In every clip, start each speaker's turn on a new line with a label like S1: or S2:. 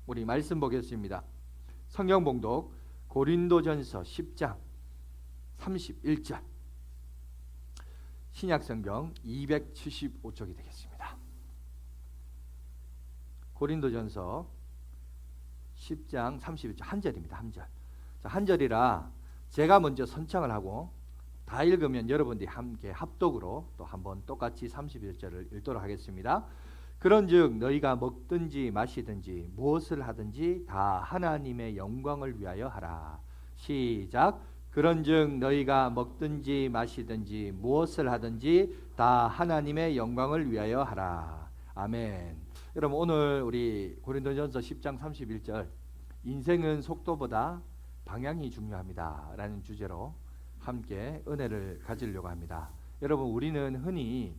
S1: 우리 말씀 보겠습니다. 성경 봉독 고린도전서 10장 31절, 신약성경 275쪽이 되겠습니다. 고린도전서 10장 31절 한 절입니다. 한 절. 자, 한 절이라 제가 먼저 선창을 하고 다 읽으면 여러분들이 함께 합독으로 또 한번 똑같이 31절을 읽도록 하겠습니다. 그런즉 너희가 먹든지 마시든지 무엇을 하든지 다 하나님의 영광을 위하여 하라. 시작. 그런즉 너희가 먹든지 마시든지 무엇을 하든지 다 하나님의 영광을 위하여 하라. 아멘. 여러분, 오늘 우리 고린도전서 10장 31절, 인생은 속도보다 방향이 중요합니다 라는 주제로 함께 은혜를 가지려고 합니다. 여러분, 우리는 흔히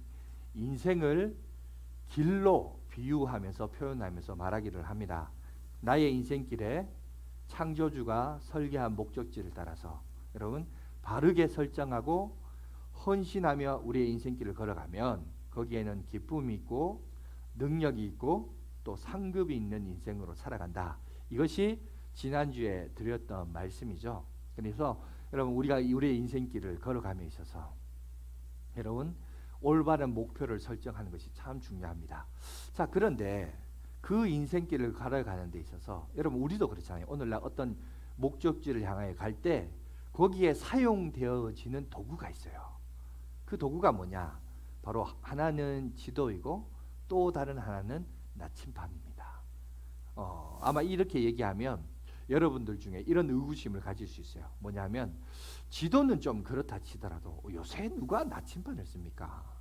S1: 인생을 길로 비유하면서 표현하면서 말하기를 합니다. 나의 인생길에 창조주가 설계한 목적지를 따라서 여러분 바르게 설정하고 헌신하며 우리의 인생길을 걸어가면 거기에는 기쁨이 있고 능력이 있고 또 상급이 있는 인생으로 살아간다. 이것이 지난주에 드렸던 말씀이죠. 그래서 여러분, 우리가 우리의 인생길을 걸어감에 있어서 여러분 올바른 목표를 설정하는 것이 참 중요합니다. 자, 그런데 그 인생길을 걸어가는 데 있어서 여러분, 우리도 그렇잖아요. 오늘날 어떤 목적지를 향하여 갈 때 거기에 사용되어지는 도구가 있어요. 그 도구가 뭐냐? 바로 하나는 지도이고 또 다른 하나는 나침반입니다. 아마 이렇게 얘기하면 여러분들 중에 이런 의구심을 가질 수 있어요. 뭐냐면, 지도는 좀 그렇다 치더라도 요새 누가 나침반을 씁니까?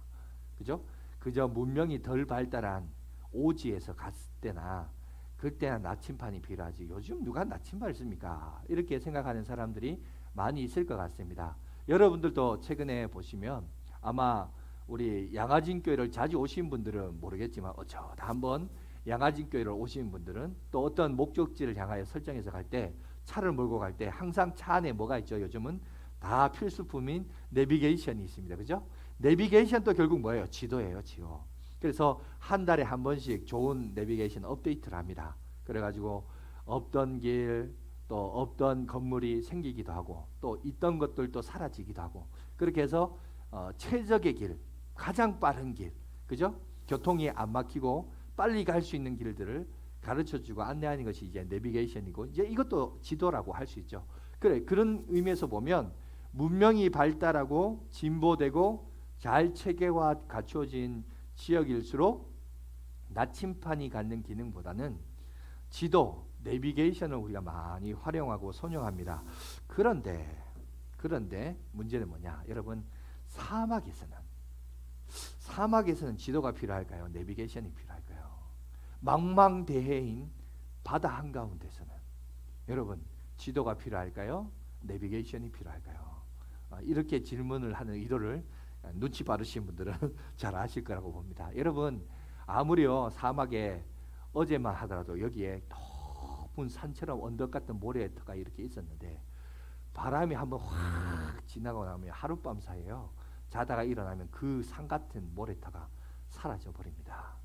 S1: 그죠? 그저 문명이 덜 발달한 오지에서 갔을 때나 그때나 나침반이 필요하지 요즘 누가 나침반을 씁니까? 이렇게 생각하는 사람들이 많이 있을 것 같습니다. 여러분들도 최근에 보시면 아마 우리 양화진교회를 자주 오신 분들은 모르겠지만 어쩌다 한번 양화진교회를 오신 분들은 또 어떤 목적지를 향하여 설정해서 갈 때, 차를 몰고 갈 때 항상 차 안에 뭐가 있죠? 요즘은 다 필수품인 내비게이션이 있습니다. 그죠? 내비게이션도 결국 뭐예요? 지도예요. 지도. 그래서 한 달에 한 번씩 좋은 내비게이션 업데이트를 합니다. 그래가지고 없던 길, 또 없던 건물이 생기기도 하고 또 있던 것들도 사라지기도 하고, 그렇게 해서 최적의 길, 가장 빠른 길, 그죠? 교통이 안 막히고 빨리 갈 수 있는 길들을 가르쳐주고 안내하는 것이 이제 내비게이션이고, 이제 이것도 지도라고 할 수 있죠. 그래, 그런 의미에서 보면 문명이 발달하고 진보되고 잘 체계화 갖추어진 지역일수록 나침판이 갖는 기능보다는 지도, 내비게이션을 우리가 많이 활용하고 선용합니다. 그런데 문제는 뭐냐? 여러분, 사막에서는 지도가 필요할까요? 내비게이션이 필요할까요? 망망대해인 바다 한가운데서는 여러분, 지도가 필요할까요? 내비게이션이 필요할까요? 이렇게 질문을 하는 의도를 눈치 빠르신 분들은 잘 아실 거라고 봅니다. 여러분, 아무리요 사막에 어제만 하더라도 여기에 높은 산처럼 언덕 같은 모래터가 이렇게 있었는데 바람이 한번 확 지나고 나면 하룻밤 사이에요, 자다가 일어나면 그 산 같은 모래터가 사라져 버립니다.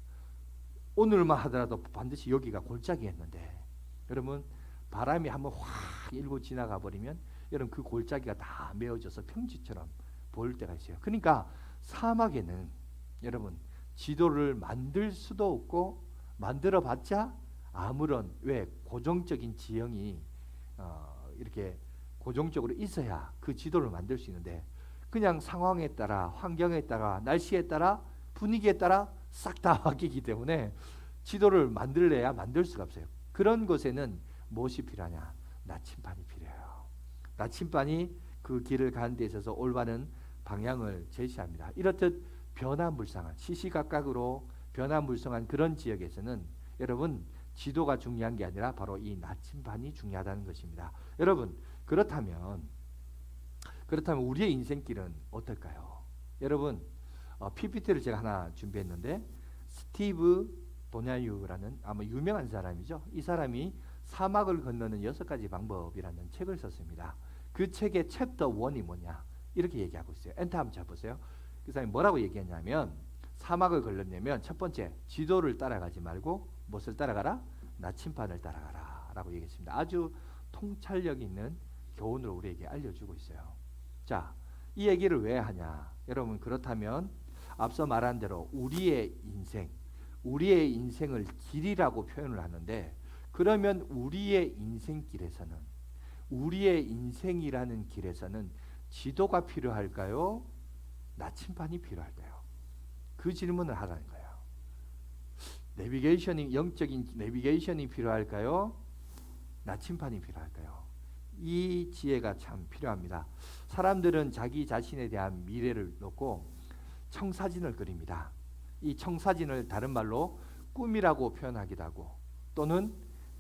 S1: 오늘만 하더라도 반드시 여기가 골짜기였는데 여러분, 바람이 한번 확 일고 지나가 버리면 여러분 그 골짜기가 다 메어져서 평지처럼 보일 때가 있어요. 그러니까 사막에는 여러분 지도를 만들 수도 없고 만들어 봤자 아무런 고정적인 지형이 이렇게 고정적으로 있어야 그 지도를 만들 수 있는데, 그냥 상황에 따라, 환경에 따라, 날씨에 따라, 분위기에 따라 싹 다 바뀌기 때문에 지도를 만들래야 만들 수가 없어요. 그런 곳에는 무엇이 필요하냐? 나침반이 필요해요. 나침반이 그 길을 가는 데 있어서 올바른 방향을 제시합니다. 이렇듯 변화무쌍한, 시시각각으로 변화무쌍한 그런 지역에서는 여러분, 지도가 중요한 게 아니라 바로 이 나침반이 중요하다는 것입니다. 여러분, 그렇다면 우리의 인생길은 어떨까요? 여러분, PPT를 제가 하나 준비했는데, 스티브 도냐유라는 아마 유명한 사람이죠. 이 사람이 사막을 건너는 6가지 방법이라는 책을 썼습니다. 그 책의 챕터 1이 뭐냐? 이렇게 얘기하고 있어요. 엔터 한번 잡으세요. 그 사람이 뭐라고 얘기했냐면, 사막을 걸으려면 첫 번째, 지도를 따라가지 말고 무엇을 따라가라? 나침반을 따라가라 라고 얘기했습니다. 아주 통찰력 있는 교훈으로 우리에게 알려주고 있어요. 자, 이 얘기를 왜 하냐? 여러분, 그렇다면 앞서 말한 대로 우리의 인생을 길이라고 표현을 하는데, 그러면 우리의 인생길에서는, 우리의 인생이라는 길에서는 지도가 필요할까요? 나침반이 필요할까요? 그 질문을 하라는 거예요. 영적인 내비게이션이 필요할까요? 나침반이 필요할까요? 이 지혜가 참 필요합니다. 사람들은 자기 자신에 대한 미래를 놓고 청사진을 그립니다. 이 청사진을 다른 말로 꿈이라고 표현하기도 하고 또는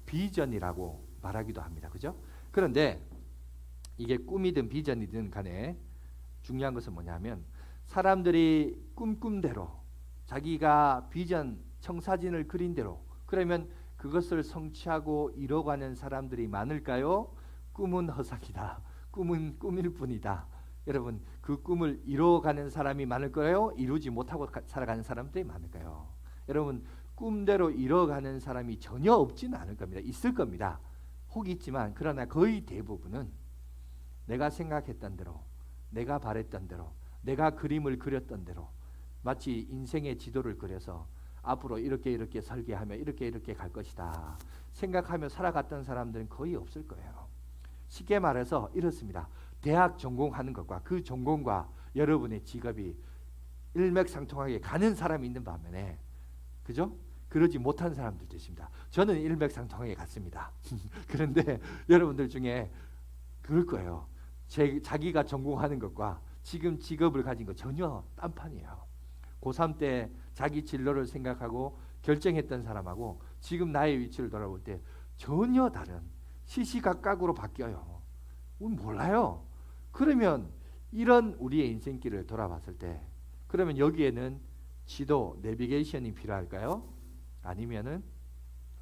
S1: 비전이라고 말하기도 합니다. 그죠? 그런데 이게 꿈이든 비전이든 간에 중요한 것은 뭐냐면, 사람들이 꿈대로, 자기가 비전, 청사진을 그린 대로, 그러면 그것을 성취하고 이뤄가는 사람들이 많을까요? 꿈은 허상이다. 꿈은 꿈일 뿐이다. 여러분, 그 꿈을 이뤄가는 사람이 많을까요? 이루지 못하고 살아가는 사람들이 많을까요? 여러분, 꿈대로 이뤄가는 사람이 전혀 없지는 않을 겁니다. 있을 겁니다. 혹 있지만, 그러나 거의 대부분은 내가 생각했던 대로, 내가 바랬던 대로, 내가 그림을 그렸던 대로, 마치 인생의 지도를 그려서 앞으로 이렇게 설계하며 이렇게 갈 것이다 생각하며 살아갔던 사람들은 거의 없을 거예요. 쉽게 말해서 이렇습니다. 대학 전공하는 것과 그 전공과 여러분의 직업이 일맥상통하게 가는 사람이 있는 반면에, 그죠? 그러지 못한 사람들도 있습니다. 저는 일맥상통하게 갔습니다. 그런데 여러분들 중에 그럴 거예요. 자기가 전공하는 것과 지금 직업을 가진 것 전혀 딴판이에요. 고3 때 자기 진로를 생각하고 결정했던 사람하고 지금 나의 위치를 돌아볼 때 전혀 다른, 시시각각으로 바뀌어요. 몰라요. 그러면 이런 우리의 인생길을 돌아봤을 때, 그러면 여기에는 지도, 내비게이션이 필요할까요? 아니면은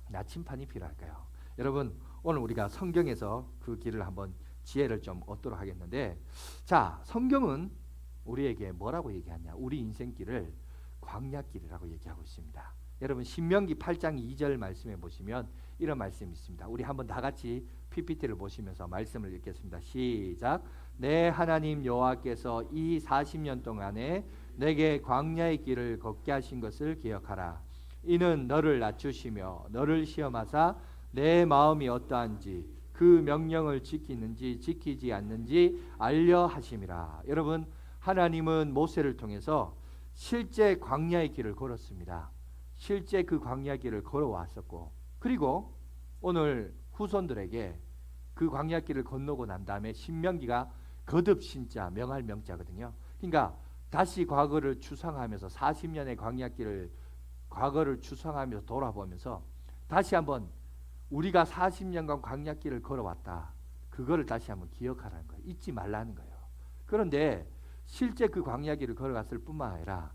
S1: 나침반이 필요할까요? 여러분, 오늘 우리가 성경에서 그 길을 한번 지혜를 좀 얻도록 하겠는데, 자, 성경은 우리에게 뭐라고 얘기하냐? 우리 인생길을 광야길이라고 얘기하고 있습니다. 여러분, 신명기 8장 2절 말씀에 보시면 이런 말씀이 있습니다. 우리 한번 다 같이 PPT를 보시면서 말씀을 읽겠습니다. 시작. 내 하나님 여호와께서 이 40년 동안에 내게 광야의 길을 걷게 하신 것을 기억하라. 이는 너를 낮추시며 너를 시험하사 내 마음이 어떠한지 그 명령을 지키는지 지키지 않는지 알려 하심이라. 여러분, 하나님은 모세를 통해서 실제 광야의 길을 걸었습니다. 실제 그 광야의 길을 걸어왔었고, 그리고 오늘 후손들에게 그 광야 길을 건너고 난 다음에 신명기가 거듭 신자, 명할 명자거든요. 그러니까 다시 과거를 추상하면서 40년의 광야 길을 과거를 추상하면서 돌아보면서 다시 한번 우리가 40년간 광야 길을 걸어왔다. 그거를 다시 한번 기억하라는 거예요. 잊지 말라는 거예요. 그런데 실제 그 광야 길을 걸어갔을 뿐만 아니라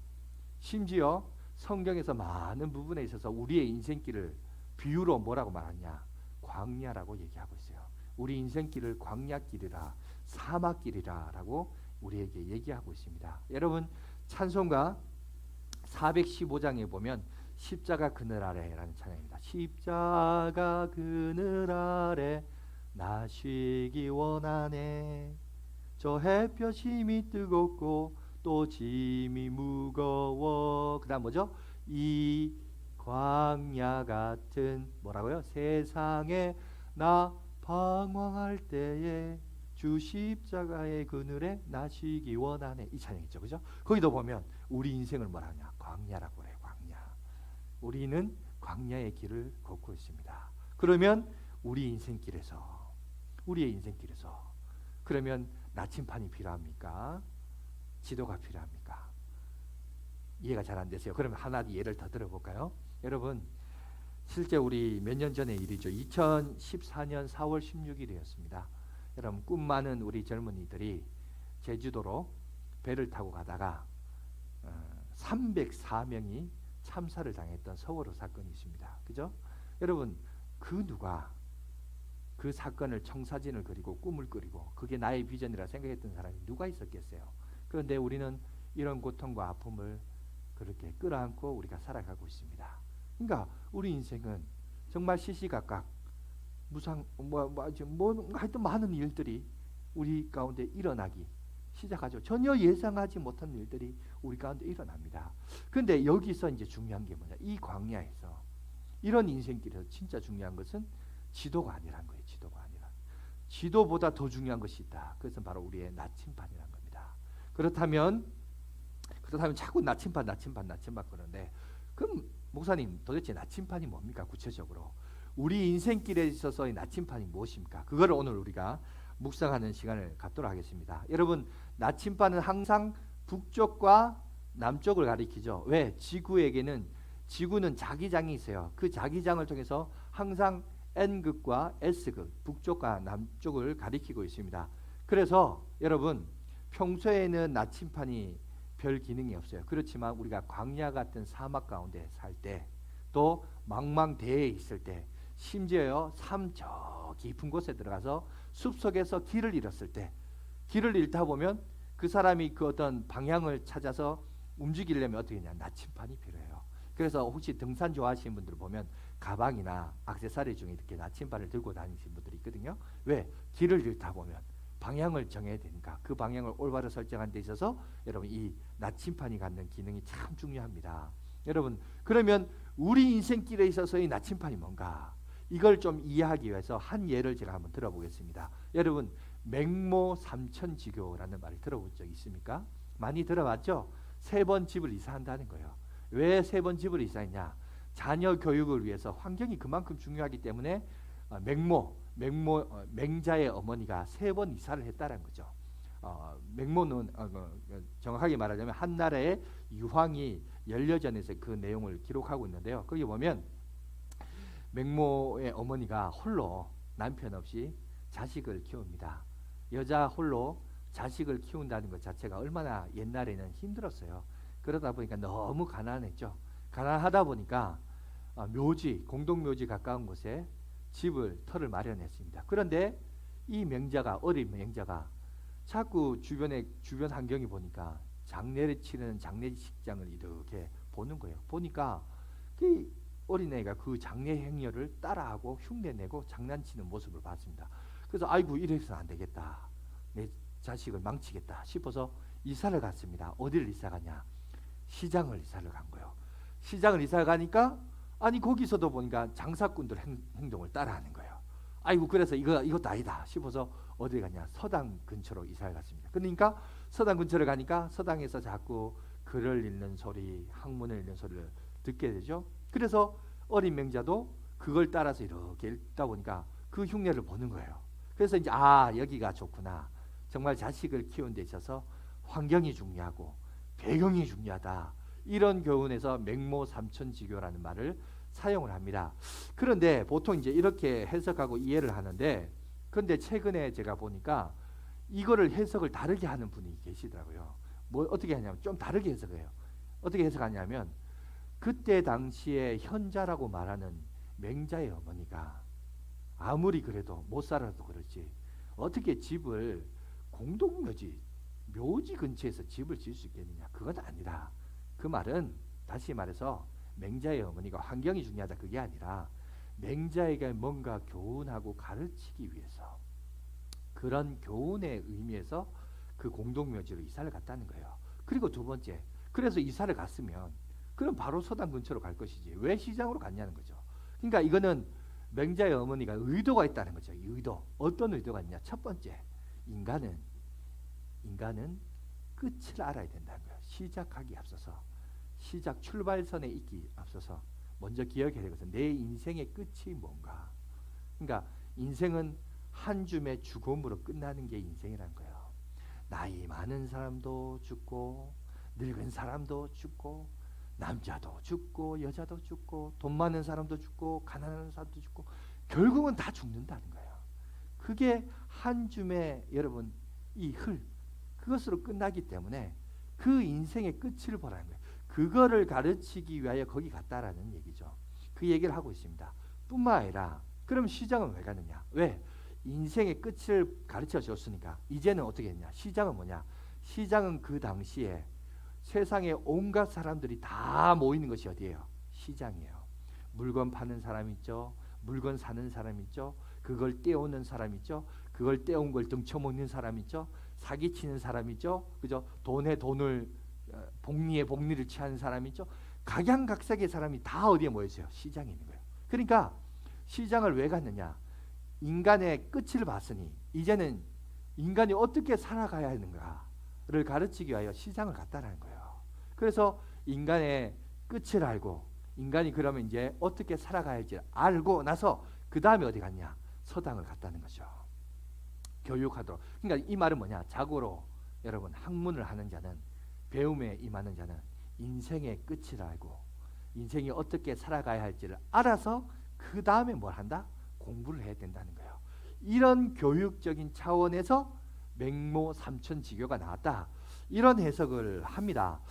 S1: 심지어 성경에서 많은 부분에 있어서 우리의 인생길을 비유로 뭐라고 말하냐? 광야라고 얘기하고 있어요. 우리 인생길을 광야길이라, 사막길이라 라고 우리에게 얘기하고 있습니다. 여러분, 찬송가 415장에 보면 십자가 그늘 아래라는 찬양입니다. 십자가 그늘 아래 나 쉬기 원하네. 저 햇볕 힘이 뜨겁고 또 짐이 무거워. 그 다음 뭐죠? 이 광야 같은 뭐라고요? 세상에 나 방황할 때에 주 십자가의 그늘에 나 쉬기 원하네. 이 찬양이죠. 그죠? 거기도 보면 우리 인생을 뭐라냐? 광야라고 그래요. 광야. 우리는 광야의 길을 걷고 있습니다. 그러면 우리의 인생길에서 그러면 나침반이 필요합니까? 지도가 필요합니까? 이해가 잘 안 되세요. 그러면 하나 예를 더 들어볼까요? 여러분, 실제 우리 몇 년 전의 일이죠. 2014년 4월 16일이었습니다. 여러분, 꿈 많은 우리 젊은이들이 제주도로 배를 타고 가다가 304명이 참사를 당했던 서워로 사건이 있습니다. 그죠? 여러분, 그 누가 그 사건을 청사진을 그리고 꿈을 그리고 그게 나의 비전이라 생각했던 사람이 누가 있었겠어요? 그런데 우리는 이런 고통과 아픔을 그렇게 끌어안고 우리가 살아가고 있습니다. 그러니까 우리 인생은 정말 시시각각 무상 하여튼 많은 일들이 우리 가운데 일어나기 시작하죠. 전혀 예상하지 못한 일들이 우리 가운데 일어납니다. 그런데 여기서 이제 중요한 게 뭐냐? 이 광야에서 이런 인생길에서 진짜 중요한 것은 지도가 아니란 거예요. 지도가 아니라. 지도보다 더 중요한 것이 있다. 그것은 바로 우리의 나침반이란 겁니다. 그렇다면 자꾸 나침반 그러는데, 그럼 목사님 도대체 나침반이 뭡니까? 구체적으로 우리 인생길에 있어서의 나침반이 무엇입니까? 그걸 오늘 우리가 묵상하는 시간을 갖도록 하겠습니다. 여러분, 나침반은 항상 북쪽과 남쪽을 가리키죠. 왜? 지구는 자기장이 있어요. 그 자기장을 통해서 항상 N극과 S극, 북쪽과 남쪽을 가리키고 있습니다. 그래서 여러분, 평소에는 나침반이 별 기능이 없어요. 그렇지만 우리가 광야 같은 사막 가운데 살 때, 또 망망대해에 있을 때, 심지어요 삶 저 깊은 곳에 들어가서 숲속에서 길을 잃었을 때, 길을 잃다 보면 그 사람이 그 어떤 방향을 찾아서 움직이려면 어떻게 하냐? 나침반이 필요해요. 그래서 혹시 등산 좋아하시는 분들 보면 가방이나 액세서리 중에 이렇게 나침반을 들고 다니시는 분들이 있거든요. 왜? 길을 잃다 보면 방향을 정해야 되니까 그 방향을 올바로 설정한 데 있어서 여러분 이 나침반이 갖는 기능이 참 중요합니다. 여러분, 그러면 우리 인생길에 있어서의 나침반이 뭔가, 이걸 좀 이해하기 위해서 한 예를 제가 한번 들어보겠습니다. 여러분, 맹모 삼천지교라는 말을 들어본 적 있습니까? 많이 들어봤죠? 3번 집을 이사한다는 거예요. 왜 3번 집을 이사했냐? 자녀 교육을 위해서. 환경이 그만큼 중요하기 때문에 맹자의 어머니가 3번 이사를 했다는 거죠. 맹모는 정확하게 말하자면 한나라의 유황이 연려전에서 그 내용을 기록하고 있는데요. 거기 보면 맹모의 어머니가 홀로 남편 없이 자식을 키웁니다. 여자 홀로 자식을 키운다는 것 자체가 얼마나 옛날에는 힘들었어요. 그러다 보니까 너무 가난했죠. 가난하다 보니까 공동묘지 가까운 곳에 터를 마련했습니다. 그런데 이 어린 맹자가 자꾸 주변 환경이 보니까 장례를 치르는 장례식장을 이렇게 보는 거예요. 보니까 그 어린애가 그 장례 행렬을 따라하고 흉내내고 장난치는 모습을 봤습니다. 그래서 아이고, 이래서는 안 되겠다. 내 자식을 망치겠다 싶어서 이사를 갔습니다. 어디를 이사 가냐? 시장을 이사를 간 거예요. 시장을 이사 가니까 거기서도 보니까 장사꾼들 행동을 따라하는 거예요. 아이고, 그래서 이것도 아니다 싶어서 어디 가냐? 서당 근처로 이사를 갔습니다. 그러니까 서당 근처를 가니까 서당에서 자꾸 글을 읽는 소리, 학문을 읽는 소리를 듣게 되죠. 그래서 어린 맹자도 그걸 따라서 이렇게 읽다 보니까 그 흉내를 보는 거예요. 그래서 이제 여기가 좋구나. 정말 자식을 키우는 데 있어서 환경이 중요하고 배경이 중요하다. 이런 교훈에서 맹모 삼천지교라는 말을 사용을 합니다. 그런데 보통 이제 이렇게 해석하고 이해를 하는데, 그런데 최근에 제가 보니까 이거를 해석을 다르게 하는 분이 계시더라고요. 어떻게 하냐면 좀 다르게 해석해요. 어떻게 해석하냐면, 그때 당시에 현자라고 말하는 맹자의 어머니가 아무리 그래도 못 살아도 그렇지 어떻게 집을 묘지 근처에서 집을 지을 수 있겠느냐? 그건 아니라, 그 말은 다시 말해서 맹자의 어머니가 환경이 중요하다 그게 아니라 맹자에게 뭔가 교훈하고 가르치기 위해서, 그런 교훈의 의미에서 그 공동묘지로 이사를 갔다는 거예요. 그리고 두 번째, 그래서 이사를 갔으면 그럼 바로 서당 근처로 갈 것이지 왜 시장으로 갔냐는 거죠. 그러니까 이거는 맹자의 어머니가 의도가 있다는 거죠. 의도. 어떤 의도가 있냐? 첫 번째, 인간은 끝을 알아야 된다는 거예요. 시작하기 앞서서, 시작 출발선에 있기 앞서서 먼저 기억해야 될 것은 내 인생의 끝이 뭔가. 그러니까 인생은 한 줌의 죽음으로 끝나는 게 인생이라는 거예요. 나이 많은 사람도 죽고, 늙은 사람도 죽고, 남자도 죽고, 여자도 죽고, 돈 많은 사람도 죽고, 가난한 사람도 죽고, 결국은 다 죽는다는 거예요. 그게 한 줌의 여러분 이 그것으로 끝나기 때문에 그 인생의 끝을 보라는 거예요. 그거를 가르치기 위하여 거기 갔다라는 얘기죠. 그 얘기를 하고 있습니다. 뿐만 아니라 그럼 시장은 왜 가느냐? 왜? 인생의 끝을 가르쳐 줬으니까 이제는 어떻게 했냐? 시장은 뭐냐? 시장은 그 당시에 세상에 온갖 사람들이 다 모이는 것이 어디예요? 시장이에요. 물건 파는 사람 있죠. 물건 사는 사람 있죠. 그걸 떼오는 사람 있죠. 그걸 떼온 걸 등쳐먹는 사람 있죠. 사기치는 사람 있죠. 그죠? 돈에 돈을 복리에 복리를 취하는 사람 있죠. 각양각색의 사람이 다 어디에 모여 있어요? 시장에 있는 거예요. 그러니까 시장을 왜 갔느냐? 인간의 끝을 봤으니 이제는 인간이 어떻게 살아가야 하는가를 가르치기 위하여 시장을 갔다라는 거예요. 그래서 인간의 끝을 알고 인간이 그러면 이제 어떻게 살아가야 할지 알고 나서 그 다음에 어디 갔냐? 서당을 갔다는 거죠. 교육하도록. 그러니까 이 말은 뭐냐? 자고로 여러분 학문을 하는 자는, 배움에 임하는 자는 인생의 끝을 알고 인생이 어떻게 살아가야 할지를 알아서 그 다음에 뭘 한다? 공부를 해야 된다는 거예요. 이런 교육적인 차원에서 맹모 삼천지교가 나왔다. 이런 해석을 합니다.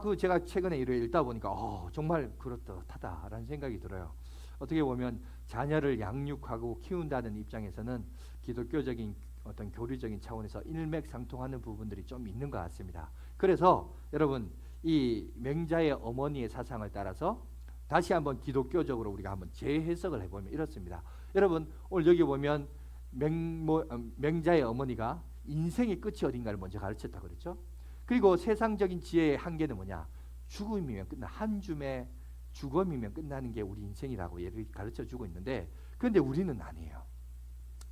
S1: 그 제가 최근에 이를 읽다 보니까 정말 그렇듯하다라는 생각이 들어요. 어떻게 보면 자녀를 양육하고 키운다는 입장에서는 기독교적인 어떤 교리적인 차원에서 일맥상통하는 부분들이 좀 있는 것 같습니다. 그래서 여러분 이 맹자의 어머니의 사상을 따라서 다시 한번 기독교적으로 우리가 한번 재해석을 해보면 이렇습니다. 여러분 오늘 여기 보면 맹자의 어머니가 인생의 끝이 어딘가를 먼저 가르쳤다고 그랬죠. 그리고 세상적인 지혜의 한계는 뭐냐? 죽음이면 끝나, 한 줌의 죽음이면 끝나는 게 우리 인생이라고 얘를 가르쳐주고 있는데, 그런데 우리는 아니에요.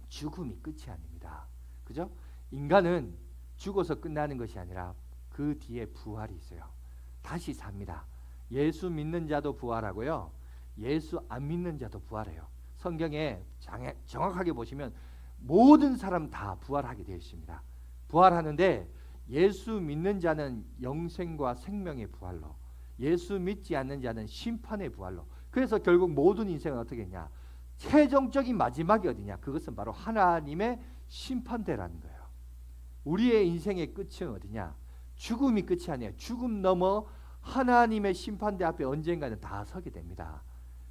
S1: 죽음이 끝이 아닙니다. 그죠? 인간은 죽어서 끝나는 것이 아니라 그 뒤에 부활이 있어요. 다시 삽니다. 예수 믿는 자도 부활하고요, 예수 안 믿는 자도 부활해요. 성경에 정확하게 보시면 모든 사람 다 부활하게 되어 있습니다. 부활하는데 예수 믿는 자는 영생과 생명의 부활로, 예수 믿지 않는 자는 심판의 부활로. 그래서 결국 모든 인생은 어떻게 했냐? 최종적인 마지막이 어디냐? 그것은 바로 하나님의 심판대라는 거예요. 우리의 인생의 끝은 어디냐? 죽음이 끝이 아니에요. 죽음 넘어 하나님의 심판대 앞에 언젠가는 다 서게 됩니다.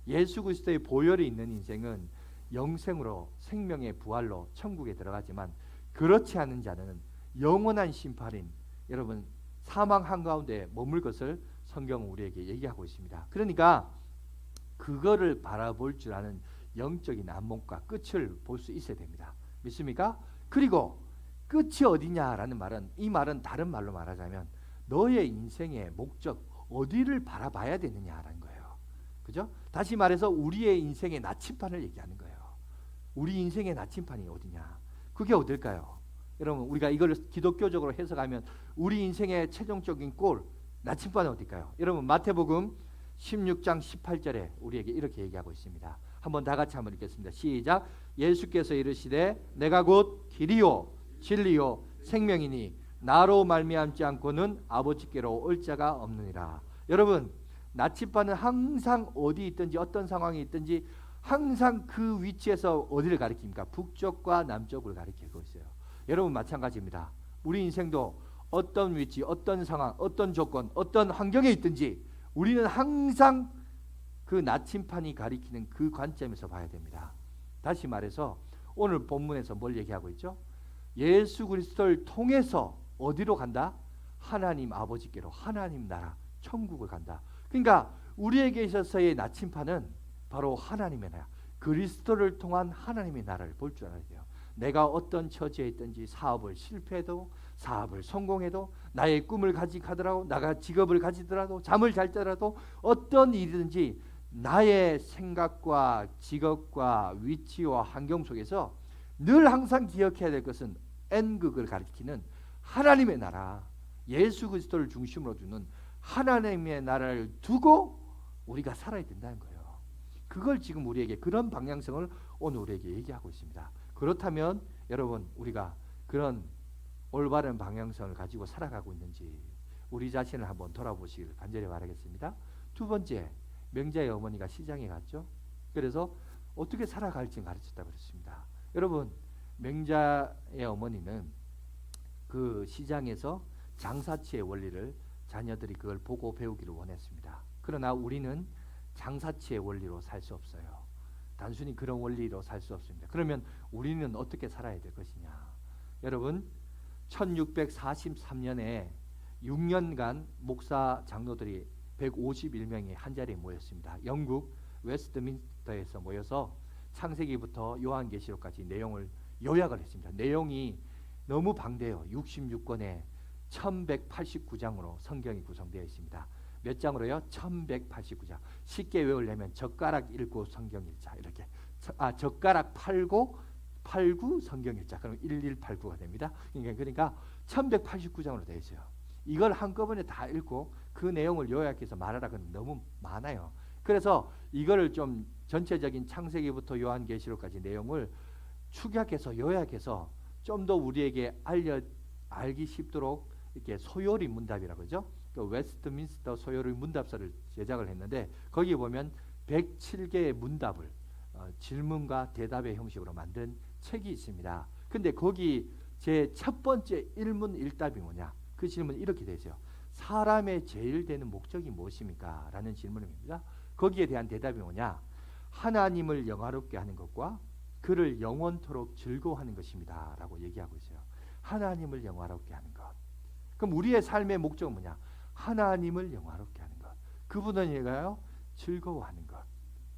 S1: 예수 그리스도의 보혈이 있는 인생은 영생으로, 생명의 부활로 천국에 들어가지만, 그렇지 않은 자는 영원한 심판인, 여러분 사망 한가운데 머물 것을 성경은 우리에게 얘기하고 있습니다. 그러니까 그거를 바라볼 줄 아는 영적인 안목과 끝을 볼 수 있어야 됩니다. 믿습니까? 그리고 끝이 어디냐라는 말은, 이 말은 다른 말로 말하자면 너의 인생의 목적 어디를 바라봐야 되느냐라는 거예요. 그죠? 다시 말해서 우리의 인생의 나침판을 얘기하는 거예요. 우리 인생의 나침판이 어디냐? 그게 어딜까요? 여러분 우리가 이걸 기독교적으로 해석하면 우리 인생의 최종적인 골, 나침판은 어딜까요? 여러분 마태복음 16장 18절에 우리에게 이렇게 얘기하고 있습니다. 한번 다 같이 한번 읽겠습니다. 시작. 예수께서 이르시되 내가 곧 길이요 진리요 생명이니 나로 말미암지 않고는 아버지께로 올 자가 없느니라. 여러분 나침판은 항상 어디 있든지 어떤 상황이 있든지 항상 그 위치에서 어디를 가리킵니까? 북쪽과 남쪽을 가리키고 있어요. 여러분 마찬가지입니다. 우리 인생도 어떤 위치, 어떤 상황, 어떤 조건, 어떤 환경에 있든지 우리는 항상 그 나침판이 가리키는 그 관점에서 봐야 됩니다. 다시 말해서 오늘 본문에서 뭘 얘기하고 있죠? 예수 그리스도를 통해서 어디로 간다? 하나님 아버지께로, 하나님 나라, 천국을 간다. 그러니까 우리에게 있어서의 나침판은 바로 하나님의 나라, 그리스도를 통한 하나님의 나라를 볼 줄 알아야 돼요. 내가 어떤 처지에 있든지, 사업을 실패해도, 사업을 성공해도, 나의 꿈을 가지더라도, 나가 직업을 가지더라도, 잠을 잘 때라도, 어떤 일이든지 나의 생각과 직업과 위치와 환경 속에서 늘 항상 기억해야 될 것은 N극을 가리키는 하나님의 나라, 예수 그리스도를 중심으로 두는 하나님의 나라를 두고 우리가 살아야 된다는 거예요. 그걸 지금 우리에게, 그런 방향성을 오늘 우리에게 얘기하고 있습니다. 그렇다면 여러분 우리가 그런 올바른 방향성을 가지고 살아가고 있는지 우리 자신을 한번 돌아보시길 간절히 바라겠습니다. 두 번째, 맹자의 어머니가 시장에 갔죠. 그래서 어떻게 살아갈지 가르쳤다고 그랬습니다. 여러분 맹자의 어머니는 그 시장에서 장사치의 원리를 자녀들이 그걸 보고 배우기를 원했습니다. 그러나 우리는 장사치의 원리로 살 수 없어요. 단순히 그런 원리로 살 수 없습니다. 그러면 우리는 어떻게 살아야 될 것이냐? 여러분 1643년에 6년간 목사 장로들이 151명이 한자리에 모였습니다. 영국 웨스트민스터에서 모여서 창세기부터 요한계시록까지 내용을 요약을 했습니다. 내용이 너무 방대해요. 66권에 1189장으로 성경이 구성되어 있습니다. 몇 장으로요? 1189장. 쉽게 외우려면 젓가락 읽고 성경 읽자 이렇게. 젓가락 팔고 성경 읽자. 그럼 1189가 됩니다. 그러니까 1189장으로 되어 있어요. 이걸 한꺼번에 다 읽고 그 내용을 요약해서 말하라 그러면 너무 많아요. 그래서 이거를 좀 전체적인 창세기부터 요한계시록까지 내용을 축약해서 요약해서 좀 더 우리에게 알기 쉽도록 이렇게 소요리 문답이라고 그러죠. 그 웨스트민스터 소요리 문답서를 제작을 했는데 거기 보면 107개의 문답을 질문과 대답의 형식으로 만든 책이 있습니다. 근데 거기 제 첫 번째 일문일답이 뭐냐? 그 질문이 이렇게 되어 있어요. 사람의 제일 되는 목적이 무엇입니까? 라는 질문입니다. 거기에 대한 대답이 뭐냐? 하나님을 영화롭게 하는 것과 그를 영원토록 즐거워하는 것입니다. 라고 얘기하고 있어요. 하나님을 영화롭게 하는 것. 그럼 우리의 삶의 목적은 뭐냐? 하나님을 영화롭게 하는 것. 그분은 얘가요? 즐거워하는 것.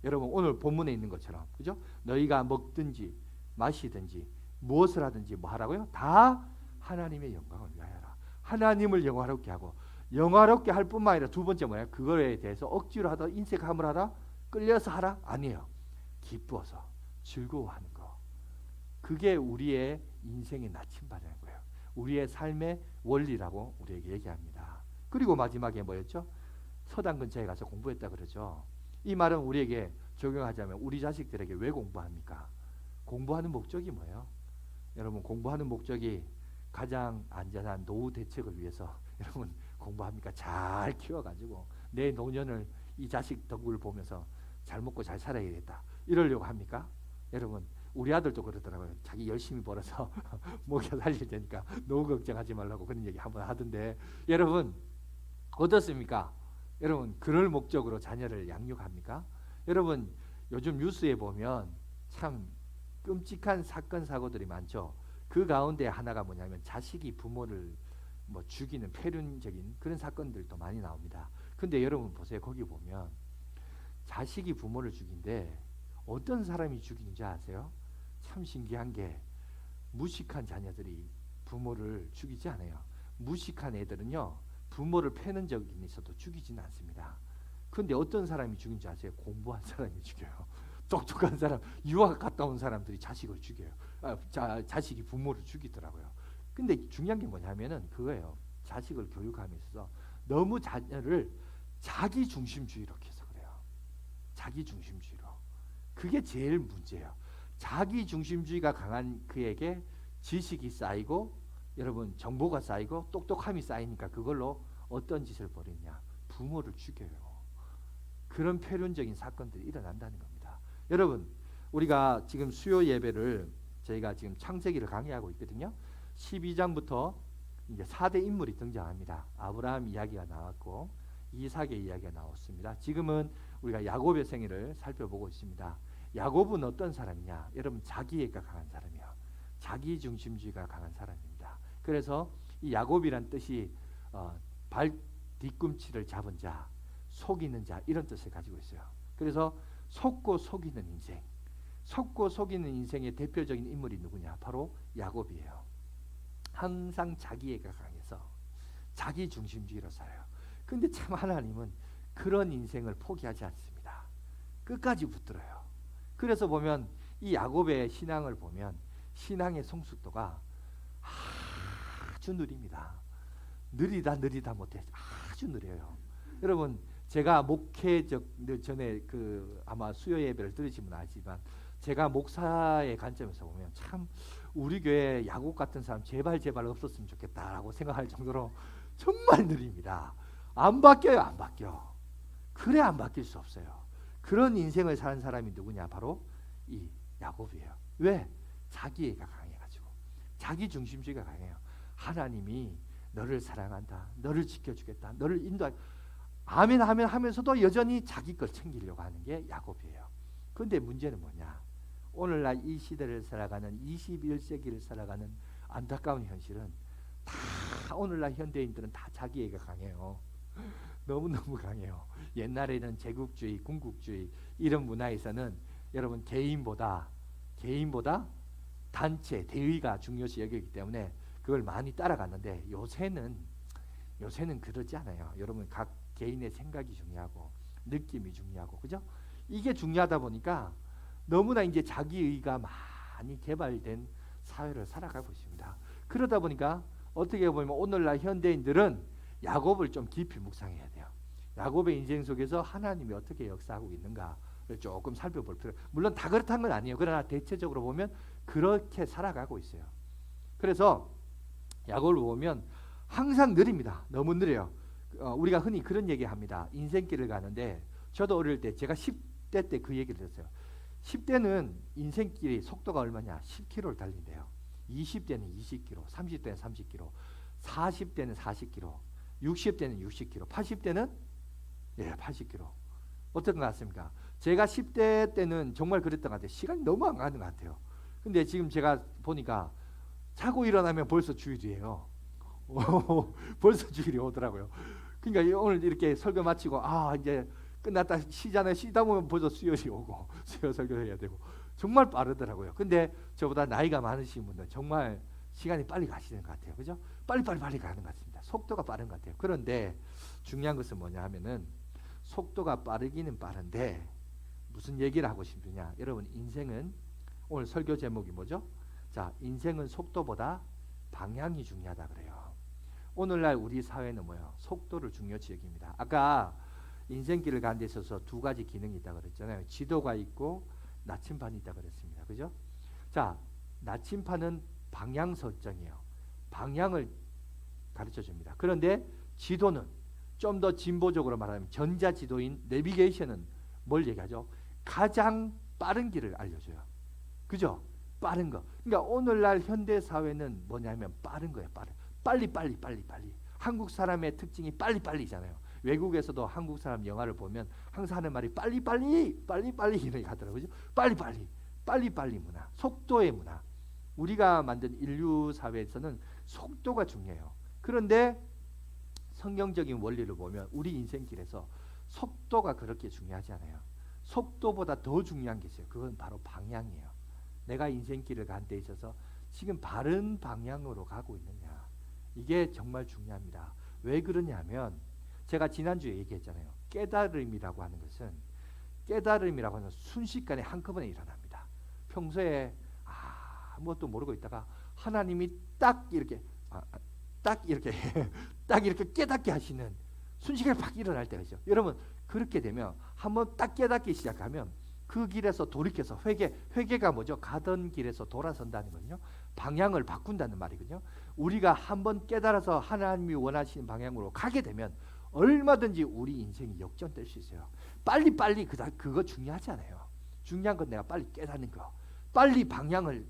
S1: 여러분 오늘 본문에 있는 것처럼 그죠? 너희가 먹든지 마시든지 무엇을 하든지 뭐 하라고요? 다 하나님의 영광을 위하여라. 하나님을 영화롭게 하고 영화롭게 할 뿐만 아니라 두 번째 뭐예요? 그거에 대해서 억지로 하다 인색함을 하다 끌려서 하라? 아니에요. 기뻐서 즐거워하는 거. 그게 우리의 인생의 나침반이라는 거예요. 우리의 삶의 원리라고 우리에게 얘기합니다. 그리고 마지막에 뭐였죠? 서당 근처에 가서 공부했다 그러죠. 이 말은 우리에게 적용하자면 우리 자식들에게 왜 공부합니까? 공부하는 목적이 뭐예요? 여러분 공부하는 목적이 가장 안전한 노후 대책을 위해서 여러분 공부합니까? 잘 키워가지고 내 노년을 이 자식 덕을 보면서 잘 먹고 잘 살아야겠다 이러려고 합니까? 여러분 우리 아들도 그러더라고요. 자기 열심히 벌어서 먹여 살릴 테니까 노후 걱정하지 말라고 그런 얘기 한번 하던데 여러분 어떻습니까? 여러분 그럴 목적으로 자녀를 양육합니까? 여러분 요즘 뉴스에 보면 참 끔찍한 사건 사고들이 많죠. 그 가운데 하나가 뭐냐면 자식이 부모를 뭐 죽이는 폐륜적인 그런 사건들도 많이 나옵니다. 근데 여러분 보세요. 거기 보면 자식이 부모를 죽인데 어떤 사람이 죽이는지 아세요? 참 신기한 게 무식한 자녀들이 부모를 죽이지 않아요. 무식한 애들은요 부모를 패는 적이 있어도 죽이지는 않습니다. 그런데 어떤 사람이 죽인지 아세요? 공부한 사람이 죽여요. 똑똑한 사람, 유학 갔다 온 사람들이 자식을 죽여요. 자식이 부모를 죽이더라고요. 근데 중요한 게 뭐냐면은 그거예요. 자식을 교육하면서 너무 자녀를 자기 중심주의로 해서 그래요. 자기 중심주의로. 그게 제일 문제예요. 자기 중심주의가 강한 그에게 지식이 쌓이고 여러분 정보가 쌓이고 똑똑함이 쌓이니까 그걸로 어떤 짓을 벌이냐? 부모를 죽여요. 그런 폐륜적인 사건들이 일어난다는 겁니다. 여러분 우리가 지금 수요 예배를 저희가 지금 창세기를 강의하고 있거든요. 12장부터 이제 4대 인물이 등장합니다. 아브라함 이야기가 나왔고 이삭의 이야기가 나왔습니다. 지금은 우리가 야곱의 생애를 살펴보고 있습니다. 야곱은 어떤 사람이냐? 여러분 자기애가 강한 사람이에요. 자기 중심주의가 강한 사람입니다. 그래서 이 야곱이란 뜻이 발 뒤꿈치를 잡은 자, 속이는 자 이런 뜻을 가지고 있어요. 그래서 속고 속이는 인생, 속고 속이는 인생의 대표적인 인물이 누구냐? 바로 야곱이에요. 항상 자기애가 강해서 자기 중심주의로 살아요. 근데 참 하나님은 그런 인생을 포기하지 않습니다. 끝까지 붙들어요. 그래서 보면 이 야곱의 신앙을 보면 신앙의 성숙도가 아주 느립니다. 느리다 못해 아주 느려요. 여러분 제가 목회적 전에 아마 수요 예배를 들으시면 아시지만 제가 목사의 관점에서 보면 참 우리 교회 야곱 같은 사람 제발 없었으면 좋겠다라고 생각할 정도로 정말 느립니다. 안 바뀌어요. 안 바뀌어. 그래 안 바뀔 수 없어요. 그런 인생을 사는 사람이 누구냐? 바로 이 야곱이에요. 왜? 자기애가 강해가지고 자기 중심주의가 강해요. 하나님이 너를 사랑한다. 너를 지켜주겠다. 너를 인도할 아멘 하면서도 여전히 자기 걸 챙기려고 하는 게 야곱이에요. 그런데 문제는 뭐냐? 오늘날 이 시대를 살아가는 21세기를 살아가는 안타까운 현실은 다 오늘날 현대인들은 다 자기애가 강해요. 너무너무 강해요. 옛날에는 제국주의, 군국주의 이런 문화에서는 여러분 개인보다 단체, 대의가 중요시 여기기 때문에 그걸 많이 따라갔는데 요새는 그러지 않아요. 여러분 각 개인의 생각이 중요하고 느낌이 중요하고 그죠? 이게 중요하다 보니까 너무나 이제 자기의가 많이 개발된 사회를 살아가고 있습니다. 그러다 보니까 어떻게 보면 오늘날 현대인들은 야곱을 좀 깊이 묵상해야 돼요. 야곱의 인생 속에서 하나님이 어떻게 역사하고 있는가를 조금 살펴볼 필요. 물론 다 그렇다는 건 아니에요. 그러나 대체적으로 보면 그렇게 살아가고 있어요. 그래서 야곱을 보면 항상 느립니다. 너무 느려요. 우리가 흔히 그런 얘기합니다. 인생길을 가는데 저도 어릴 때 제가 10대 때 그 얘기를 들었어요. 10대는 인생길이 속도가 얼마냐? 10km를 달린대요. 20대는 20km, 30대는 30km, 40대는 40km, 60대는 60km, 80대는 80km. 어떤 것 같습니까? 제가 10대 때는 정말 그랬던 것 같아요. 시간이 너무 안 가는 것 같아요. 근데 지금 제가 보니까 자고 일어나면 벌써 주일이에요. 벌써 주일이 오더라고요. 그러니까 오늘 이렇게 설교 마치고 이제 끝났다 쉬잖아요. 쉬다 보면 벌써 수요일이 오고 수요 설교해야 되고 정말 빠르더라고요. 근데 저보다 나이가 많으신 분들 정말 시간이 빨리 가시는 것 같아요. 그죠? 빨리 가는 것 같습니다. 속도가 빠른 것 같아요. 그런데 중요한 것은 뭐냐 하면은 속도가 빠르기는 빠른데 무슨 얘기를 하고 싶으냐? 여러분 인생은 오늘 설교 제목이 뭐죠? 자, 인생은 속도보다 방향이 중요하다 그래요. 오늘날 우리 사회는 뭐예요? 속도를 중요시 여깁니다. 아까 인생길을 가는 데 있어서 두 가지 기능이 있다고 그랬잖아요. 지도가 있고 나침반이 있다고 그랬습니다. 그죠? 자, 나침반은 방향 설정이에요. 방향을 가르쳐 줍니다. 그런데 지도는 좀 더 진보적으로 말하면 전자지도인 내비게이션은 뭘 얘기하죠? 가장 빠른 길을 알려줘요. 그죠? 빠른 거. 그러니까 오늘날 현대 사회는 뭐냐면 빠른 거예요. 빨리. 한국 사람의 특징이 빨리잖아요. 외국에서도 한국 사람 영화를 보면 항상 하는 말이 빨리 이렇게 하더라고요. 그죠? 빨리 문화, 속도의 문화. 우리가 만든 인류 사회에서는 속도가 중요해요. 그런데 성경적인 원리를 보면 우리 인생길에서 속도가 그렇게 중요하지 않아요. 속도보다 더 중요한 게 있어요. 그건 바로 방향이에요. 내가 인생길을 간 데 있어서 지금 바른 방향으로 가고 있느냐. 이게 정말 중요합니다. 왜 그러냐면 제가 지난주에 얘기했잖아요. 깨달음이라고 하는 것은 순식간에 한꺼번에 일어납니다. 평소에 아무것도 모르고 있다가 하나님이 딱 이렇게 깨닫게 하시는 순식간에 팍 일어날 때가 있죠. 여러분 그렇게 되면 한번 딱 깨닫기 시작하면 그 길에서 돌이켜서 회개가 뭐죠? 가던 길에서 돌아선다는 거든요. 방향을 바꾼다는 말이거든요. 우리가 한번 깨달아서 하나님이 원하시는 방향으로 가게 되면 얼마든지 우리 인생이 역전될 수 있어요. 빨리 그거 중요하지 않아요. 중요한 건 내가 빨리 깨닫는 거, 빨리 방향을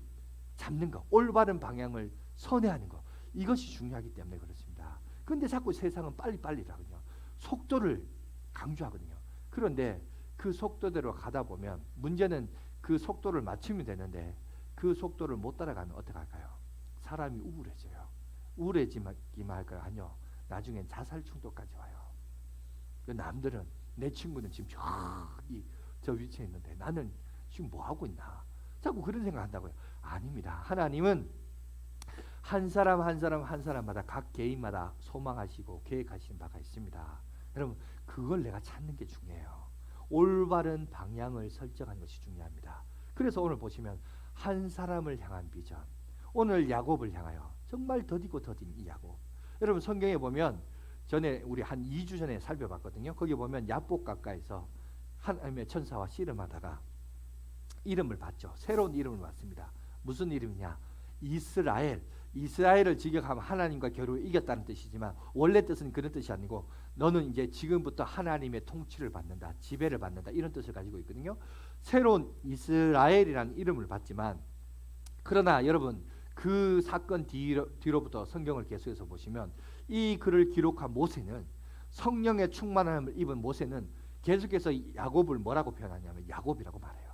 S1: 잡는 거, 올바른 방향을 선회하는 거. 이것이 중요하기 때문에 그렇습니다. 그런데 자꾸 세상은 빨리라거든요. 속도를 강조하거든요. 그런데 그 속도대로 가다 보면 문제는 그 속도를 맞추면 되는데 그 속도를 못 따라가면 어떡할까요? 사람이 우울해져요. 우울해지기만 할까요? 아니요. 나중엔 자살 충동까지 와요. 남들은 내 친구는 지금 저 위치에 있는데 나는 지금 뭐 하고 있나? 자꾸 그런 생각 한다고요. 아닙니다. 하나님은 한 사람마다 각 개인마다 소망하시고 계획하시는 바가 있습니다. 여러분 그걸 내가 찾는 게 중요해요. 올바른 방향을 설정하는 것이 중요합니다. 그래서 오늘 보시면 한 사람을 향한 비전. 오늘 야곱을 향하여 정말 더디고 더딘 이 야곱. 여러분 성경에 보면 전에 우리 한 2주 전에 살펴봤거든요. 거기 보면 야복 가까이서 하나님의 천사와 씨름하다가 이름을 받죠. 새로운 이름을 받습니다. 무슨 이름이냐? 이스라엘을 직역하면 하나님과 겨루어 이겼다는 뜻이지만 원래 뜻은 그런 뜻이 아니고 너는 이제 지금부터 하나님의 통치를 받는다, 지배를 받는다 이런 뜻을 가지고 있거든요. 새로운 이스라엘이라는 이름을 받지만 그러나 여러분 그 사건 뒤로부터 성경을 계속해서 보시면 이 글을 기록한 모세는 성령의 충만함을 입은 모세는 계속해서 야곱을 뭐라고 표현하냐면 야곱이라고 말해요.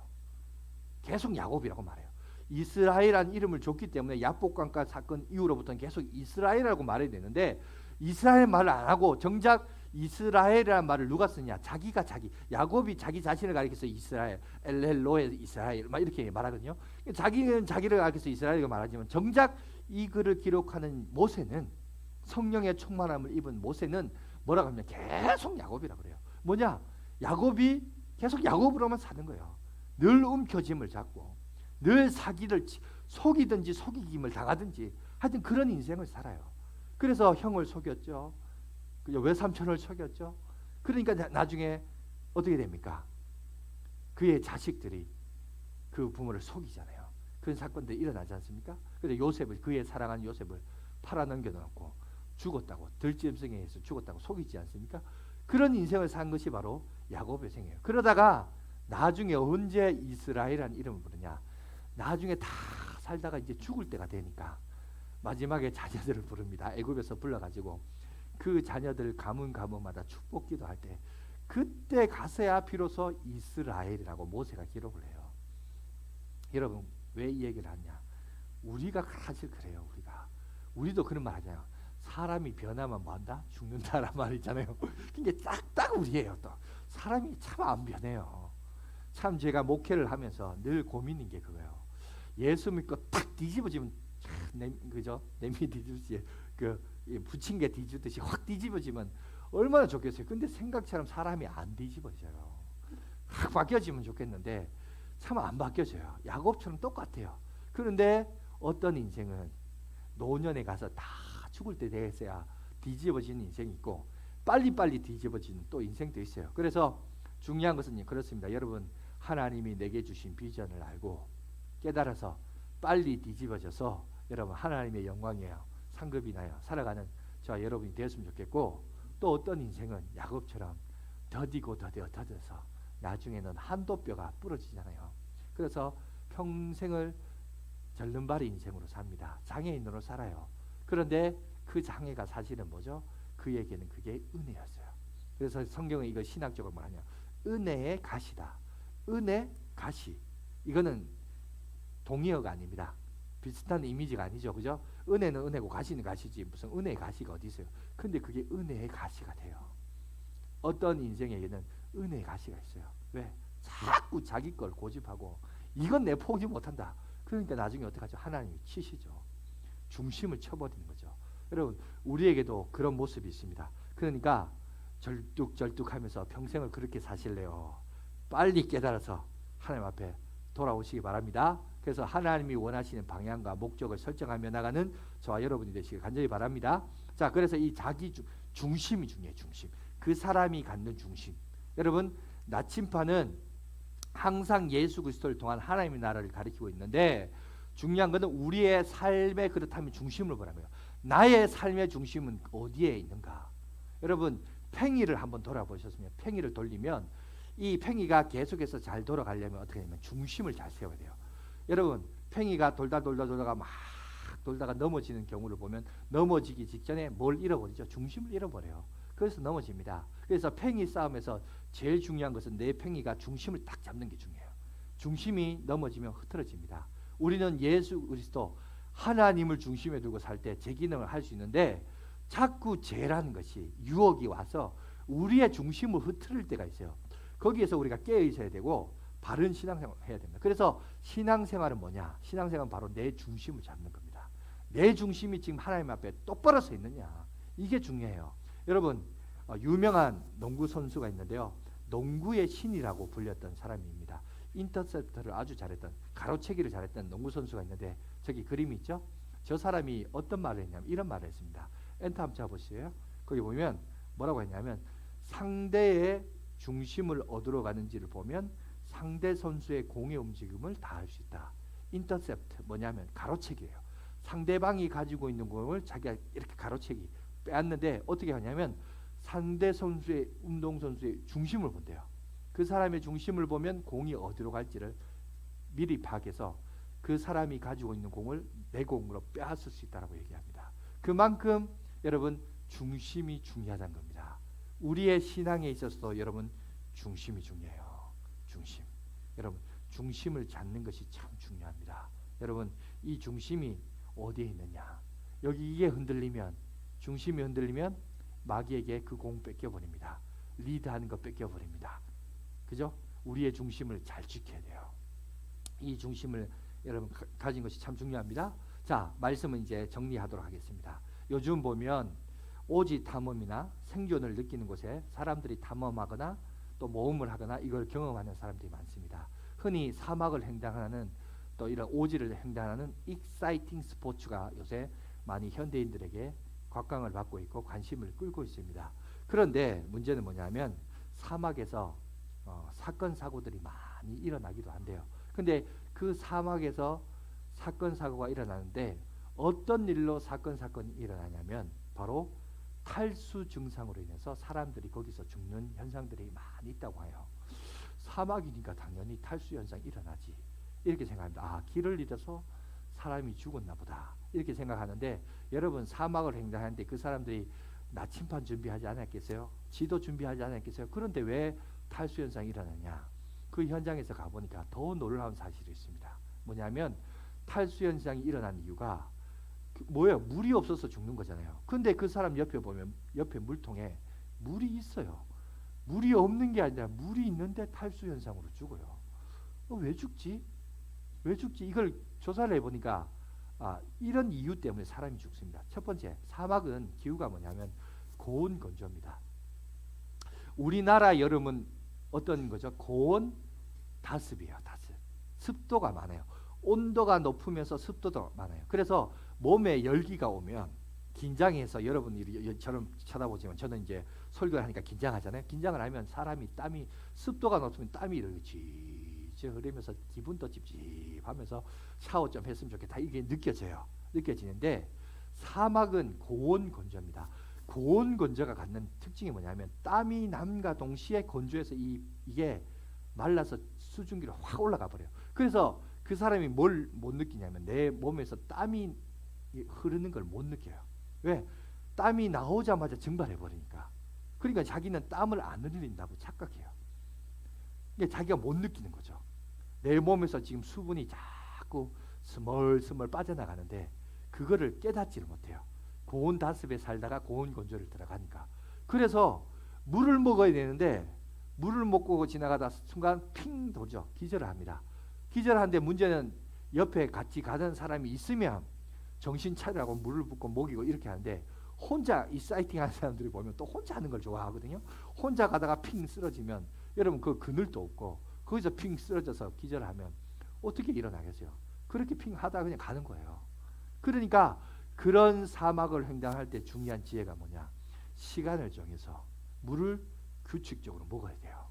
S1: 계속 야곱이라고 말해요. 이스라엘이라는 이름을 줬기 때문에 야복강가 사건 이후로부터는 계속 이스라엘이라고 말해야 되는데 이스라엘 말을 안 하고 정작 이스라엘이라는 말을 누가 쓰냐? 야곱이 자기 자신을 가리켜서 이스라엘, 엘헬로의 이스라엘 막 이렇게 말하거든요. 자기는 자기를 가리켜서 이스라엘이라고 말하지만 정작 이 글을 기록하는 모세는, 성령의 충만함을 입은 모세는 뭐라고 하면 계속 야곱이라고 그래요. 뭐냐? 야곱이 계속 야곱으로만 사는 거예요. 늘 움켜짐을 잡고 늘 사기를 속이든지 속이김을 당하든지 하여튼 그런 인생을 살아요. 그래서 형을 속였죠. 외삼촌을 속였죠. 그러니까 나중에 어떻게 됩니까? 그의 자식들이 그 부모를 속이잖아요. 그런 사건들이 일어나지 않습니까? 그래서 요셉을, 그의 사랑하는 요셉을 팔아 넘겨놓고 죽었다고, 들짐승에 의해서 죽었다고 속이지 않습니까? 그런 인생을 산 것이 바로 야곱의 생이에요. 그러다가 나중에 언제 이스라엘이라는 이름을 부르냐? 나중에 다 살다가 이제 죽을 때가 되니까 마지막에 자녀들을 부릅니다. 애굽에서 불러가지고 그 자녀들 가문마다 축복기도 할 때, 그때 가서야 비로소 이스라엘이라고 모세가 기록을 해요. 여러분, 왜 이 얘기를 하냐? 우리가 사실 그래요. 우리도 그런 말 하잖아요. 사람이 변하면 뭐한다? 죽는다라는 말 있잖아요. 그게 딱 우리예요. 또 사람이 참 안 변해요. 참 제가 목회를 하면서 늘 고민인 게 그거예요. 예수 믿고 탁 뒤집어지면 그죠? 냄비 뒤집듯이 부친 게 뒤집듯이 확 뒤집어지면 얼마나 좋겠어요. 근데 생각처럼 사람이 안 뒤집어져요. 확 바뀌어지면 좋겠는데 참 안 바뀌어져요. 야곱처럼 똑같아요. 그런데 어떤 인생은 노년에 가서 다 죽을 때 되어야 뒤집어지는 인생이 있고, 빨리빨리 뒤집어지는 또 인생도 있어요. 그래서 중요한 것은 그렇습니다. 여러분, 하나님이 내게 주신 비전을 알고 깨달아서 빨리 뒤집어져서 여러분 하나님의 영광이에요. 상급이 나요. 살아가는 저와 여러분이 되었으면 좋겠고, 또 어떤 인생은 야곱처럼 더뎌서 나중에는 한도뼈가 부러지잖아요. 그래서 평생을 절름발이 인생으로 삽니다. 장애인으로 살아요. 그런데 그 장애가 사실은 뭐죠? 그에게는 그게 은혜였어요. 그래서 성경은 이거 신학적으로 뭐하냐? 은혜의 가시다. 은혜 가시. 이거는 동의어가 아닙니다. 비슷한 이미지가 아니죠. 그죠? 은혜는 은혜고 가시는 가시지 무슨 은혜의 가시가 어디 있어요? 근데 그게 은혜의 가시가 돼요. 어떤 인생에게는 은혜의 가시가 있어요. 왜? 자꾸 자기 걸 고집하고 이건 내 포기 못한다. 그러니까 나중에 어떻게 하죠? 하나님이 치시죠. 중심을 쳐버리는 거죠. 여러분, 우리에게도 그런 모습이 있습니다. 그러니까 절뚝절뚝하면서 평생을 그렇게 사실래요? 빨리 깨달아서 하나님 앞에 돌아오시기 바랍니다. 그래서 하나님이 원하시는 방향과 목적을 설정하며 나가는 저와 여러분이 되시길 간절히 바랍니다. 자, 그래서 이 자기 중심이 중요해요. 중심. 그 사람이 갖는 중심. 여러분, 나침판은 항상 예수 그리스도를 통한 하나님의 나라를 가리키고 있는데, 중요한 것은 우리의 삶의 그렇다면 중심을 보라고요. 나의 삶의 중심은 어디에 있는가? 여러분, 팽이를 한번 돌아보셨으면, 팽이를 돌리면 이 팽이가 계속해서 잘 돌아가려면 어떻게 되냐면 중심을 잘 세워야 돼요. 여러분, 팽이가 돌다가 막 돌다가 넘어지는 경우를 보면 넘어지기 직전에 뭘 잃어버리죠? 중심을 잃어버려요. 그래서 넘어집니다. 그래서 팽이 싸움에서 제일 중요한 것은 내 팽이가 중심을 딱 잡는 게 중요해요. 중심이 넘어지면 흐트러집니다. 우리는 예수 그리스도 하나님을 중심에 두고 살 때 제 기능을 할 수 있는데, 자꾸 죄라는 것이 유혹이 와서 우리의 중심을 흐트릴 때가 있어요. 거기에서 우리가 깨어 있어야 되고 바른 신앙생활을 해야 됩니다. 그래서 신앙생활은 뭐냐? 신앙생활은 바로 내 중심을 잡는 겁니다. 내 중심이 지금 하나님 앞에 똑바로 서 있느냐? 이게 중요해요. 여러분, 유명한 농구 선수가 있는데요. 농구의 신이라고 불렸던 사람입니다. 인터셉터를 아주 잘했던, 가로채기를 잘했던 농구 선수가 있는데, 저기 그림이 있죠? 저 사람이 어떤 말을 했냐면 이런 말을 했습니다. 엔터 한번 잡으세요. 거기 보면 뭐라고 했냐면, 상대의 중심을 얻으러 가는지를 보면 상대 선수의 공의 움직임을 다 알 수 있다. 인터셉트 뭐냐면 가로채기예요. 상대방이 가지고 있는 공을 자기가 이렇게 가로채기 빼앗는데 어떻게 하냐면 상대 선수의, 운동선수의 중심을 본대요. 그 사람의 중심을 보면 공이 어디로 갈지를 미리 파악해서 그 사람이 가지고 있는 공을 내 공으로 빼앗을 수 있다고 얘기합니다. 그만큼 여러분 중심이 중요하다는 겁니다. 우리의 신앙에 있어서도 여러분 중심이 중요해요. 중심. 여러분 중심을 잡는 것이 참 중요합니다. 여러분 이 중심이 어디에 있느냐? 여기 이게 흔들리면, 중심이 흔들리면 마귀에게 그 공 뺏겨버립니다. 리드하는 거 뺏겨버립니다. 그죠? 우리의 중심을 잘 지켜야 돼요. 이 중심을 여러분 가진 것이 참 중요합니다. 자, 말씀은 이제 정리하도록 하겠습니다. 요즘 보면 오지 탐험이나 생존을 느끼는 곳에 사람들이 탐험하거나 또 모험을 하거나 이걸 경험하는 사람들이 많습니다. 흔히 사막을 횡단하는 또 이런 오지를 횡단하는 익사이팅 스포츠가 요새 많이 현대인들에게 곽광을 받고 있고 관심을 끌고 있습니다. 그런데 문제는 뭐냐면 사막에서 사건 사고들이 많이 일어나기도 한대요. 근데 그 사막에서 사건 사고가 일어나는데 어떤 일로 사건이 일어나냐면 바로 탈수 증상으로 인해서 사람들이 거기서 죽는 현상들이 많이 있다고 해요. 사막이니까 당연히 탈수 현상이 일어나지. 이렇게 생각합니다. 아, 길을 잃어서 사람이 죽었나 보다. 이렇게 생각하는데 여러분 사막을 횡단하는데 그 사람들이 나침반 준비하지 않았겠어요? 지도 준비하지 않았겠어요? 그런데 왜 탈수 현상이 일어나냐? 그 현장에서 가보니까 더 놀라운 사실이 있습니다. 뭐냐면 탈수 현상이 일어난 이유가 뭐예요? 물이 없어서 죽는 거잖아요. 근데 그 사람 옆에 보면 옆에 물통에 물이 있어요. 물이 없는 게 아니라 물이 있는데 탈수 현상으로 죽어요. 왜 죽지? 왜 죽지? 이걸 조사를 해보니까 이런 이유 때문에 사람이 죽습니다. 첫 번째, 사막은 기후가 뭐냐면 고온 건조입니다. 우리나라 여름은 어떤 거죠? 고온 다습이에요. 다습. 습도가 많아요. 온도가 높으면서 습도도 많아요. 그래서 몸에 열기가 오면 긴장해서 여러분이 저를 쳐다보지만 저는 이제 설교를 하니까 긴장하잖아요. 긴장을 하면 사람이 땀이 습도가 높으면 땀이 이렇게 쥐지 흐르면서 기분도 찝찝하면서 샤워 좀 했으면 좋겠다. 이게 느껴지는데 사막은 고온 건조입니다. 고온 건조가 갖는 특징이 뭐냐면 땀이 남과 동시에 건조해서 이게 말라서 수증기로 확 올라가 버려요. 그래서 그 사람이 뭘 못 느끼냐면 내 몸에서 땀이 흐르는 걸 못 느껴요. 왜? 땀이 나오자마자 증발해 버리니까. 그러니까 자기는 땀을 안 흘린다고 착각해요. 그러니까 자기가 못 느끼는 거죠. 내 몸에서 지금 수분이 자꾸 스멀스멀 빠져나가는데 그거를 깨닫지를 못해요. 고온 다습에 살다가 고온 건조를 들어가니까. 그래서 물을 먹어야 되는데 물을 먹고 지나가다 순간 핑 돌죠. 기절을 합니다. 기절하는데 문제는 옆에 같이 가던 사람이 있으면 정신 차리라고 물을 붓고 먹이고 이렇게 하는데 혼자 이 사이팅 하는 사람들이 보면 또 혼자 하는 걸 좋아하거든요. 혼자 가다가 핑 쓰러지면 여러분 그 그늘도 없고 거기서 핑 쓰러져서 기절하면 어떻게 일어나겠어요? 그렇게 핑 하다가 그냥 가는 거예요. 그러니까 그런 사막을 횡단할 때 중요한 지혜가 뭐냐? 시간을 정해서 물을 규칙적으로 먹어야 돼요.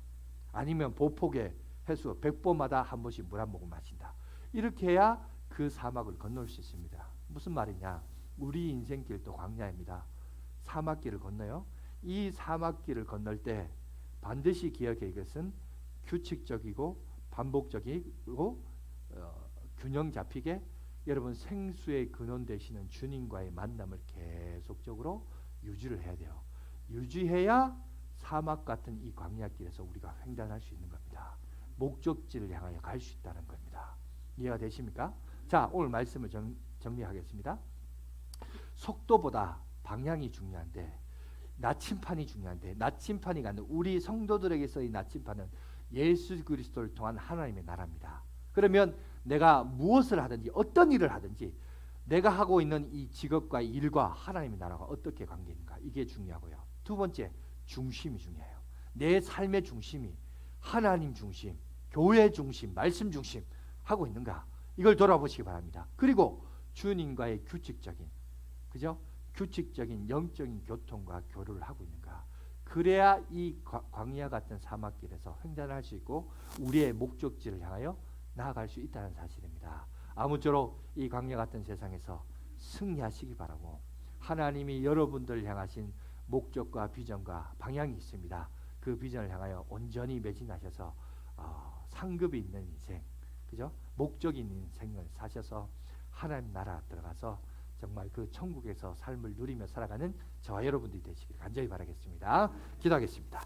S1: 아니면 보폭의 횟수 100번마다 한 번씩 물 한 모금 마신다. 이렇게 해야 그 사막을 건널 수 있습니다. 무슨 말이냐? 우리 인생길도 광야입니다. 사막길을 건너요. 이 사막길을 건널 때 반드시 기억해야 할 것은 규칙적이고 반복적이고 균형 잡히게 여러분 생수의 근원 되시는 주님과의 만남을 계속적으로 유지를 해야 돼요. 유지해야 사막 같은 이 광야길에서 우리가 횡단할 수 있는 겁니다. 목적지를 향하여 갈 수 있다는 겁니다. 이해가 되십니까? 자, 오늘 말씀을 정리하겠습니다. 속도보다 방향이 중요한데 나침판이 중요한데 나침판이 갖는 우리 성도들에게서의 나침판은 예수 그리스도를 통한 하나님의 나라입니다. 그러면 내가 무엇을 하든지 어떤 일을 하든지 내가 하고 있는 이 직업과 일과 하나님의 나라가 어떻게 관계있는가 이게 중요하고요. 두 번째, 중심이 중요해요. 내 삶의 중심이 하나님 중심, 교회 중심, 말씀 중심 하고 있는가 이걸 돌아보시기 바랍니다. 그리고 주님과의 규칙적인 영적인 교통과 교류를 하고 있는가. 그래야 이 광야 같은 사막길에서 횡단할 수 있고 우리의 목적지를 향하여 나아갈 수 있다는 사실입니다. 아무쪼록 이 광야 같은 세상에서 승리하시기 바라고 하나님이 여러분들 향하신 목적과 비전과 방향이 있습니다. 그 비전을 향하여 온전히 매진하셔서 상급이 있는 인생, 목적이 있는 인생을 사셔서 하나님 나라 들어가서 정말 그 천국에서 삶을 누리며 살아가는 저와 여러분들이 되시길 간절히 바라겠습니다. 기도하겠습니다.